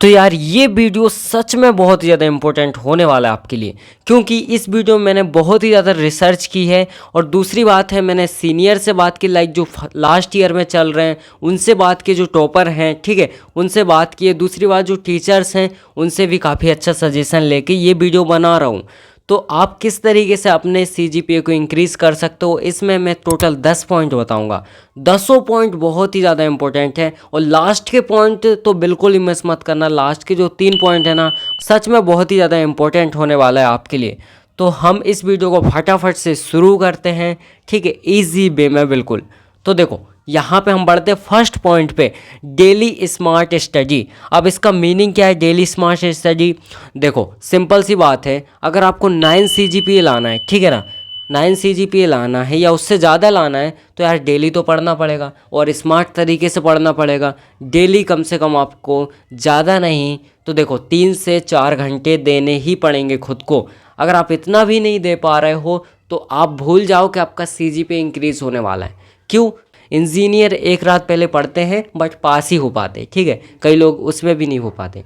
तो यार ये वीडियो सच में बहुत ही ज़्यादा इंपॉर्टेंट होने वाला है आपके लिए, क्योंकि इस वीडियो में मैंने बहुत ही ज़्यादा रिसर्च की है। और दूसरी बात है, मैंने सीनियर से बात की, लाइक जो लास्ट ईयर में चल रहे हैं उनसे बात की, जो टॉपर हैं, ठीक है, उनसे बात की है। दूसरी बात, जो टीचर्स हैं उनसे भी काफ़ी अच्छा सजेशन लेके ये वीडियो बना रहा हूँ। तो आप किस तरीके से अपने CGPA को इंक्रीज़ कर सकते हो, इसमें मैं टोटल 10 पॉइंट बताऊंगा। 10 पॉइंट बहुत ही ज़्यादा इंपॉर्टेंट है, और लास्ट के पॉइंट तो बिल्कुल ही मिस मत करना। लास्ट के जो 3 पॉइंट है ना, सच में बहुत ही ज़्यादा इंपॉर्टेंट होने वाला है आपके लिए। तो हम इस वीडियो को फटाफट से शुरू करते हैं, ठीक है, ईजी वे में बिल्कुल। तो देखो, यहाँ पे हम बढ़ते हैं फर्स्ट पॉइंट पे, डेली स्मार्ट स्टडी। अब इसका मीनिंग क्या है डेली स्मार्ट स्टडी? देखो सिंपल सी बात है, अगर आपको 9 CGPA लाना है, ठीक है ना, 9 CGPA लाना है या उससे ज़्यादा लाना है, तो यार डेली तो पढ़ना पड़ेगा और स्मार्ट तरीके से पढ़ना पड़ेगा। डेली कम से कम आपको, ज़्यादा नहीं तो देखो 3 से 4 घंटे देने ही पड़ेंगे खुद को। अगर आप इतना भी नहीं दे पा रहे हो तो आप भूल जाओ कि आपका CGPA इंक्रीज़ होने वाला है। क्यों? इंजीनियर एक रात पहले पढ़ते हैं बट पास ही हो पाते, ठीक है, कई लोग उसमें भी नहीं हो पाते।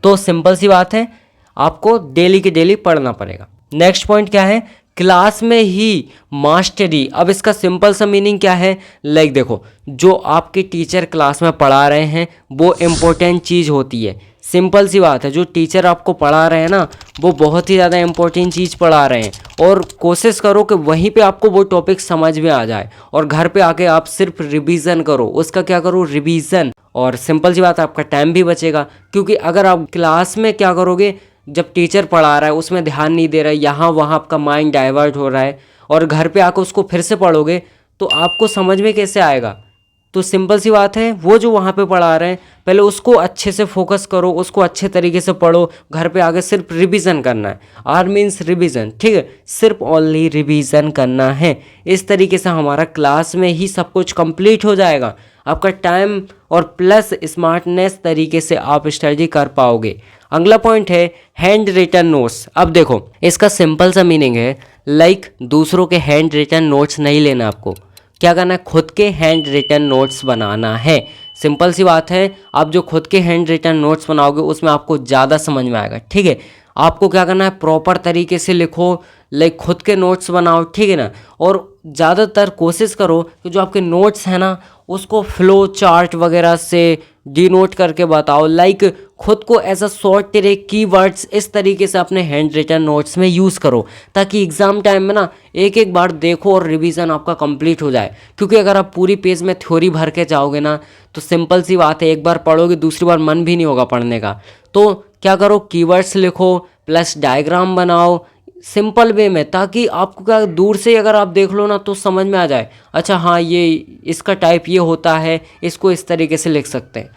तो सिंपल सी बात है, आपको डेली के डेली पढ़ना पड़ेगा। नेक्स्ट पॉइंट क्या है? क्लास में ही मास्टरी। अब इसका सिंपल सा मीनिंग क्या है? लाइक देखो, जो आपके टीचर क्लास में पढ़ा रहे हैं वो इम्पोर्टेंट चीज़ होती है। सिंपल सी बात है, जो टीचर आपको पढ़ा रहे हैं ना, वो बहुत ही ज़्यादा इंपॉर्टेंट चीज़ पढ़ा रहे हैं, और कोशिश करो कि वहीं पे आपको वो टॉपिक समझ में आ जाए, और घर पे आके आप सिर्फ रिवीजन करो, उसका क्या करो, रिवीजन। और सिंपल सी बात है, आपका टाइम भी बचेगा, क्योंकि अगर आप क्लास में क्या करोगे, जब टीचर पढ़ा रहा है उसमें ध्यान नहीं दे रहा है, यहाँ वहाँ आपका माइंड डाइवर्ट हो रहा है, और घर पे आकर उसको फिर से पढ़ोगे तो आपको समझ में कैसे आएगा? तो सिंपल सी बात है, वो जो वहाँ पे पढ़ा रहे हैं पहले उसको अच्छे से फोकस करो, उसको अच्छे तरीके से पढ़ो। घर पे आगे सिर्फ रिवीजन करना है, आर मीन्स रिवीजन, ठीक है, सिर्फ ओनली रिवीजन करना है। इस तरीके से हमारा क्लास में ही सब कुछ कंप्लीट हो जाएगा, आपका टाइम और प्लस स्मार्टनेस तरीके से आप स्टडी कर पाओगे। अगला पॉइंट है हैंड रिटन नोट्स। अब देखो, इसका सिंपल सा मीनिंग है, लाइक दूसरों के हैंड रिटन नोट्स नहीं लेना, आपको क्या करना है, खुद के हैंड रिटन नोट्स बनाना है। सिंपल सी बात है, आप जो खुद के हैंड रिटन नोट्स बनाओगे उसमें आपको ज़्यादा समझ में आएगा, ठीक है। आपको क्या करना है, प्रॉपर तरीके से लिखो, लाइक खुद के नोट्स बनाओ, ठीक है ना। और ज़्यादातर कोशिश करो कि जो आपके नोट्स हैं ना, उसको फ्लो चार्ट वगैरह से डिनोट करके बताओ, लाइक खुद को as a short trick keywords इस तरीके से अपने हैंड रिटन नोट्स में यूज़ करो, ताकि एग्ज़ाम टाइम में ना एक एक बार देखो और रिवीजन आपका कंप्लीट हो जाए। क्योंकि अगर आप पूरी पेज में थ्योरी भर के जाओगे ना, तो सिंपल सी बात है, एक बार पढ़ोगे दूसरी बार मन भी नहीं होगा पढ़ने का। तो क्या करो, कीवर्ड्स लिखो प्लस डायग्राम बनाओ सिंपल वे में, ताकि आपको क्या, दूर से अगर आप देख लो ना तो समझ में आ जाए, अच्छा हाँ ये इसका टाइप ये होता है, इसको इस तरीके से लिख सकते हैं।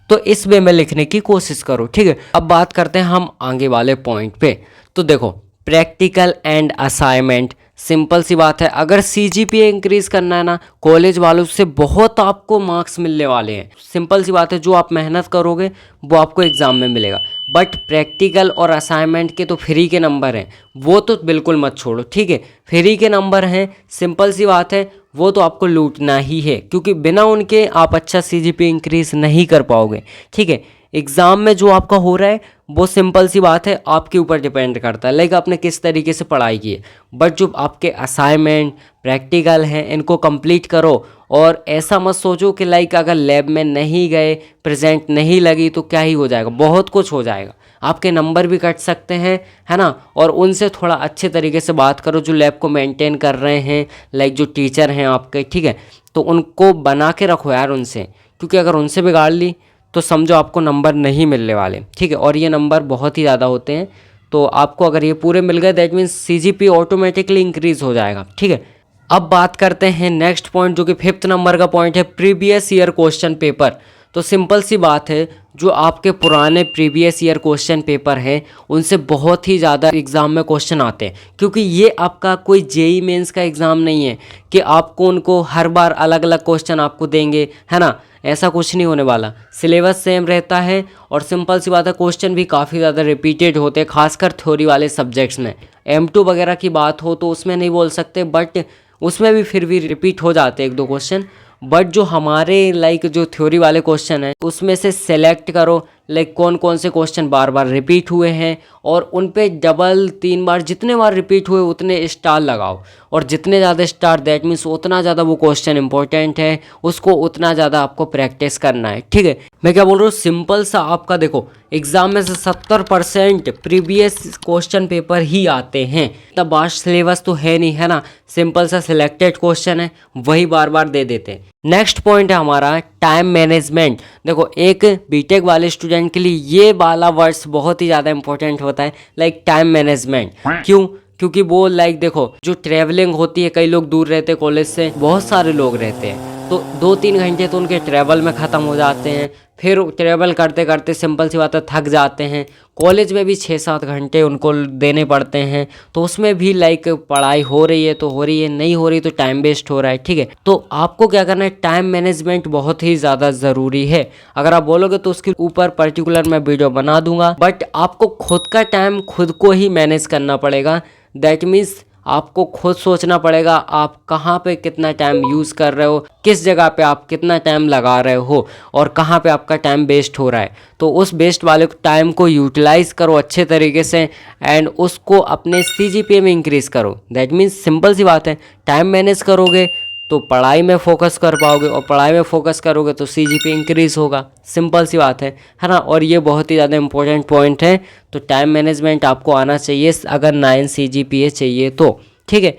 तो इस वे में लिखने की कोशिश करो, ठीक है। अब बात करते हैं हम आगे वाले पॉइंट पे। तो देखो, प्रैक्टिकल एंड असाइनमेंट। सिंपल सी बात है, अगर CGPA इंक्रीज करना है ना, कॉलेज वालों से बहुत आपको मार्क्स मिलने वाले हैं। सिंपल सी बात है, जो आप मेहनत करोगे वो आपको एग्ज़ाम में मिलेगा। बट प्रैक्टिकल और असाइनमेंट के तो फ्री के नंबर हैं, वो तो बिल्कुल मत छोड़ो, ठीक है। फ्री के नंबर हैं, सिंपल सी बात है, वो तो आपको लूटना ही है, क्योंकि बिना उनके आप अच्छा CGPA इंक्रीज नहीं कर पाओगे, ठीक है। एग्ज़ाम में जो आपका हो रहा है वो सिंपल सी बात है आपके ऊपर डिपेंड करता है, लाइक आपने किस तरीके से पढ़ाई की है। बट जो आपके असाइनमेंट प्रैक्टिकल हैं इनको कंप्लीट करो, और ऐसा मत सोचो कि लाइक अगर लैब में नहीं गए, प्रेजेंट नहीं लगी तो क्या ही हो जाएगा, बहुत कुछ हो जाएगा, आपके नंबर भी कट सकते हैं, है ना। और उनसे थोड़ा अच्छे तरीके से बात करो जो लैब को मेंटेन कर रहे हैं, लाइक जो टीचर हैं आपके, ठीक है। तो उनको बना के रखो यार उनसे, क्योंकि अगर उनसे बिगाड़ ली तो समझो आपको नंबर नहीं मिलने वाले, ठीक है। और ये नंबर बहुत ही ज़्यादा होते हैं, तो आपको अगर ये पूरे मिल गए that means CGPA automatically increase हो जाएगा, ठीक है। अब बात करते हैं नेक्स्ट पॉइंट, जो कि 5th नंबर का पॉइंट है, प्रीवियस ईयर क्वेश्चन पेपर। तो सिंपल सी बात है, जो आपके पुराने प्रीवियस ईयर क्वेश्चन पेपर हैं उनसे बहुत ही ज़्यादा एग्ज़ाम में क्वेश्चन आते हैं, क्योंकि ये आपका कोई JEE मेंस का एग्ज़ाम नहीं है कि आपको उनको हर बार अलग अलग क्वेश्चन आपको देंगे, है ना। ऐसा कुछ नहीं होने वाला, सिलेबस सेम रहता है, और सिंपल सी बात है, क्वेश्चन भी काफ़ी ज़्यादा रिपीटेड होते हैं, खासकर थ्योरी वाले सब्जेक्ट्स में। M2 वगैरह की बात हो तो उसमें नहीं बोल सकते, बट उसमें भी फिर भी रिपीट हो जाते हैं 1-2 क्वेश्चन। बट जो हमारे लाइक जो थ्योरी वाले क्वेश्चन हैं उसमें से सेलेक्ट करो, लाइक कौन कौन से क्वेश्चन बार बार रिपीट हुए हैं, और उन पे डबल 3 बार जितने बार रिपीट हुए उतने स्टार लगाओ, और जितने ज़्यादा स्टार दैट मीन्स उतना ज़्यादा वो क्वेश्चन इंपॉर्टेंट है, उसको उतना ज़्यादा आपको प्रैक्टिस करना है। ठीक है, मैं क्या बोल रहा हूँ, सिंपल सा आपका देखो एग्जाम में से 70% प्रीवियस क्वेश्चन पेपर ही आते हैं, इतना वास्ट सिलेबस तो है नहीं, है ना। सिंपल सा सिलेक्टेड क्वेश्चन है, वही बार बार दे देते हैं। नेक्स्ट पॉइंट है हमारा टाइम मैनेजमेंट। देखो एक बीटेक वाले स्टूडेंट के लिए ये वाला वर्ड्स बहुत ही ज़्यादा इंपॉर्टेंट होता है, लाइक टाइम मैनेजमेंट। क्यों? क्योंकि वो लाइक देखो जो ट्रैवलिंग होती है, कई लोग दूर रहते हैं कॉलेज से, बहुत सारे लोग रहते हैं, तो 2-3 घंटे तो उनके ट्रैवल में ख़त्म हो जाते हैं, फिर ट्रैवल करते करते सिंपल सी बात है थक जाते हैं। कॉलेज में भी 6-7 घंटे उनको देने पड़ते हैं, तो उसमें भी लाइक पढ़ाई हो रही है तो हो रही है, नहीं हो रही तो टाइम वेस्ट हो रहा है। ठीक है, तो आपको क्या करना है, टाइम मैनेजमेंट बहुत ही ज़्यादा ज़रूरी है। अगर आप बोलोगे तो उसके ऊपर पर्टिकुलर मैं वीडियो बना दूंगा, बट आपको खुद का टाइम खुद को ही मैनेज करना पड़ेगा। दैट मीन्स आपको खुद सोचना पड़ेगा आप कहाँ पे कितना टाइम यूज़ कर रहे हो, किस जगह पे आप कितना टाइम लगा रहे हो, और कहाँ पे आपका टाइम वेस्ट हो रहा है। तो उस वेस्ट वाले टाइम को यूटिलाइज़ करो अच्छे तरीके से, एंड उसको अपने CGPA में इंक्रीज़ करो। दैट मीन्स सिंपल सी बात है, टाइम मैनेज करोगे तो पढ़ाई में फोकस कर पाओगे, और पढ़ाई में फोकस करोगे तो CGPA इंक्रीज़ होगा। सिंपल सी बात है ना। और ये बहुत ही ज़्यादा इंपॉर्टेंट पॉइंट है, तो टाइम मैनेजमेंट आपको आना चाहिए अगर 9 CGPA चाहिए तो। ठीक है,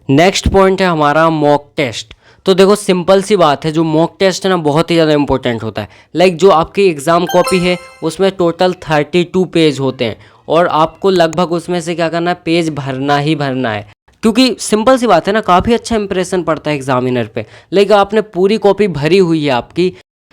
नेक्स्ट पॉइंट है हमारा मॉक टेस्ट। तो देखो सिंपल सी बात है, जो मॉक टेस्ट है ना बहुत ही ज़्यादा इंपॉर्टेंट होता है। लाइक जो आपकी एग्ज़ाम कॉपी है उसमें टोटल 32 पेज होते हैं, और आपको लगभग उसमें से क्या करना है, पेज भरना ही भरना है। क्योंकि सिंपल सी बात है ना, काफ़ी अच्छा इंप्रेशन पड़ता है एग्जामिनर पे। लेकिन आपने पूरी कॉपी भरी हुई है आपकी,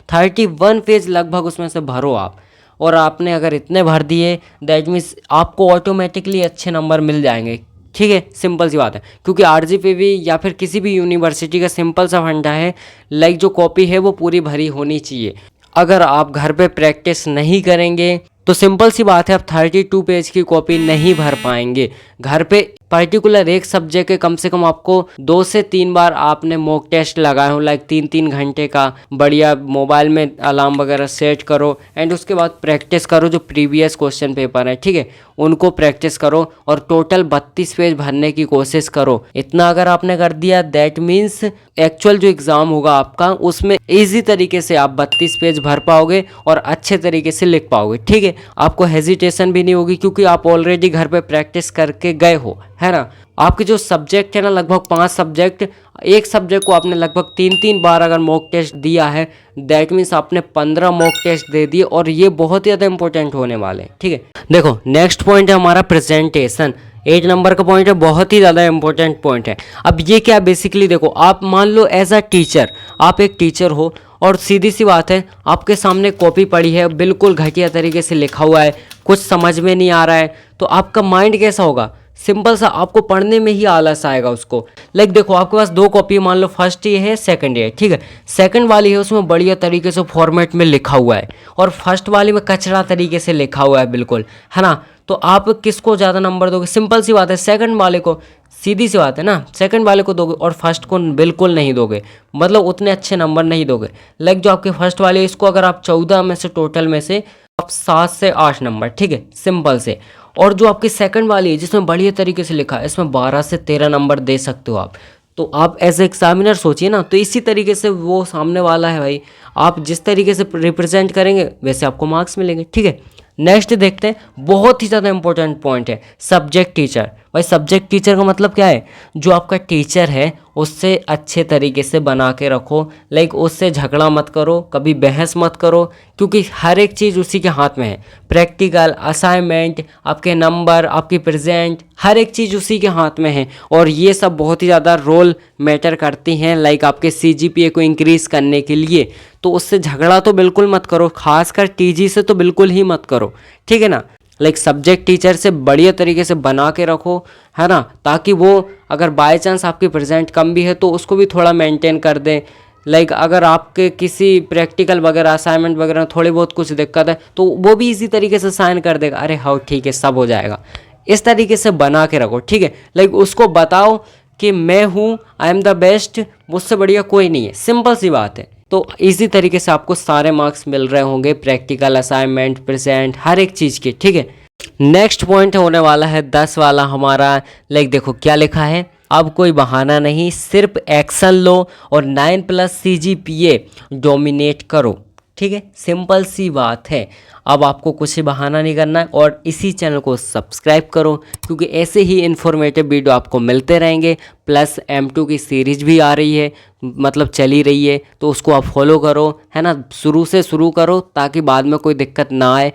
31 पेज लगभग उसमें से भरो आप, और आपने अगर इतने भर दिए दैट मीन्स आपको ऑटोमेटिकली अच्छे नंबर मिल जाएंगे। ठीक है, सिंपल सी बात है। क्योंकि RGPV या फिर किसी भी यूनिवर्सिटी का सिंपल सा फंडा है, लाइक जो कॉपी है वो पूरी भरी होनी चाहिए। अगर आप घर पे प्रैक्टिस नहीं करेंगे तो सिंपल सी बात है आप 32 पेज की कॉपी नहीं भर पाएंगे। घर पे पर्टिकुलर एक सब्जेक्ट के कम से कम आपको 2 से 3 बार आपने मॉक टेस्ट लगाए हो, लाइक 3-3 घंटे का, बढ़िया मोबाइल में अलार्म वगैरह सेट करो, एंड उसके बाद प्रैक्टिस करो जो प्रीवियस क्वेश्चन पेपर है। ठीक है, उनको प्रैक्टिस करो, और टोटल 32 पेज भरने की कोशिश करो। इतना अगर आपने कर दिया दैट मीन्स एक्चुअल जो एग्ज़ाम होगा आपका उसमें ईजी तरीके से आप 32 पेज भर पाओगे और अच्छे तरीके से लिख पाओगे। ठीक है, आपको हेजिटेशन भी नहीं होगी, क्योंकि आप ऑलरेडी घर पे प्रैक्टिस करके गए हो, है ना। आपके जो सब्जेक्ट है ना, लगभग 5 सब्जेक्ट, एक सब्जेक्ट को आपने लगभग 3-3 बार अगर मॉक टेस्ट दिया है, दैट मीन्स आपने 15 मॉक टेस्ट दे दिए, और ये बहुत ही ज़्यादा इंपॉर्टेंट होने वाले हैं। ठीक है, देखो नेक्स्ट पॉइंट है हमारा प्रेजेंटेशन। 8 नंबर का पॉइंट है, बहुत ही ज़्यादा इंपॉर्टेंट पॉइंट है। अब ये क्या, बेसिकली देखो आप मान लो एज अ टीचर, आप एक टीचर हो, और सीधी सी बात है आपके सामने कॉपी पड़ी है, बिल्कुल घटिया तरीके से लिखा हुआ है, कुछ समझ में नहीं आ रहा है, तो आपका माइंड कैसा होगा, सिंपल सा आपको पढ़ने में ही आलस आएगा उसको। लाइक देखो आपके पास 2 कॉपी, मान लो फर्स्ट ये है, सेकंड ये है। ठीक है, सेकंड वाली है उसमें बढ़िया तरीके से फॉर्मेट में लिखा हुआ है, और फर्स्ट वाली में कचरा तरीके से लिखा हुआ है बिल्कुल, है ना। तो आप किसको ज़्यादा नंबर दोगे? सिंपल सी बात है सेकंड वाले को, सीधी सी बात है ना, सेकंड वाले को दोगे, और फर्स्ट को बिल्कुल नहीं दोगे, मतलब उतने अच्छे नंबर नहीं दोगे। लाइक जो आपके फर्स्ट वाले इसको अगर आप 14 में से टोटल में से आप 7 से 8 नंबर, ठीक है, सिंपल से। और जो आपकी सेकंड वाली है जिसमें बढ़िया तरीके से लिखा है, इसमें 12 से 13 नंबर दे सकते हो आप। तो आप एज ए एग्जामिनर सोचिए ना, तो इसी तरीके से वो सामने वाला है भाई, आप जिस तरीके से रिप्रेजेंट करेंगे वैसे आपको मार्क्स मिलेंगे। ठीक है, नेक्स्ट देखते हैं, बहुत ही ज़्यादा इंपॉर्टेंट पॉइंट है सब्जेक्ट टीचर। भाई सब्जेक्ट टीचर का मतलब क्या है, जो आपका टीचर है उससे अच्छे तरीके से बना के रखो, लाइक उससे झगड़ा मत करो, कभी बहस मत करो, क्योंकि हर एक चीज़ उसी के हाथ में है। प्रैक्टिकल, असाइनमेंट, आपके नंबर, आपकी प्रेजेंट, हर एक चीज़ उसी के हाथ में है, और ये सब बहुत ही ज़्यादा रोल मैटर करती हैं, लाइक आपके CGPA को इंक्रीज़ करने के लिए। तो उससे झगड़ा तो बिल्कुल मत करो, खासकर TG से तो बिल्कुल ही मत करो। ठीक है ना, लाइक सब्जेक्ट टीचर से बढ़िया तरीके से बना के रखो, है ना, ताकि वो अगर बाय चांस आपकी प्रेजेंट कम भी है तो उसको भी थोड़ा मेंटेन कर दें। लाइक अगर आपके किसी प्रैक्टिकल वगैरह, असाइनमेंट वगैरह थोड़ी बहुत कुछ दिक्कत है तो वो भी इसी तरीके से साइन कर देगा, अरे हाँ ठीक है सब हो जाएगा। इस तरीके से बना के रखो। ठीक है, लाइक उसको बताओ कि मैं हूँ, आई एम द बेस्ट, मुझसे बढ़िया कोई नहीं है, सिंपल सी बात है। तो इसी तरीके से आपको सारे मार्क्स मिल रहे होंगे, प्रैक्टिकल, असाइनमेंट, प्रेजेंट, हर एक चीज़ के, ठीक है। नेक्स्ट पॉइंट होने वाला है 10 वाला हमारा। लाइक देखो क्या लिखा है, अब कोई बहाना नहीं, सिर्फ एक्शन लो और 9+ CGPA डोमिनेट करो, ठीक है। सिंपल सी बात है, अब आपको कुछ ही बहाना नहीं करना है और इसी चैनल को सब्सक्राइब करो, क्योंकि ऐसे ही इन्फॉर्मेटिव वीडियो आपको मिलते रहेंगे। प्लस M2 की सीरीज भी आ रही है, मतलब चली रही है, तो उसको आप फॉलो करो, है ना। शुरू से शुरू करो ताकि बाद में कोई दिक्कत ना आए।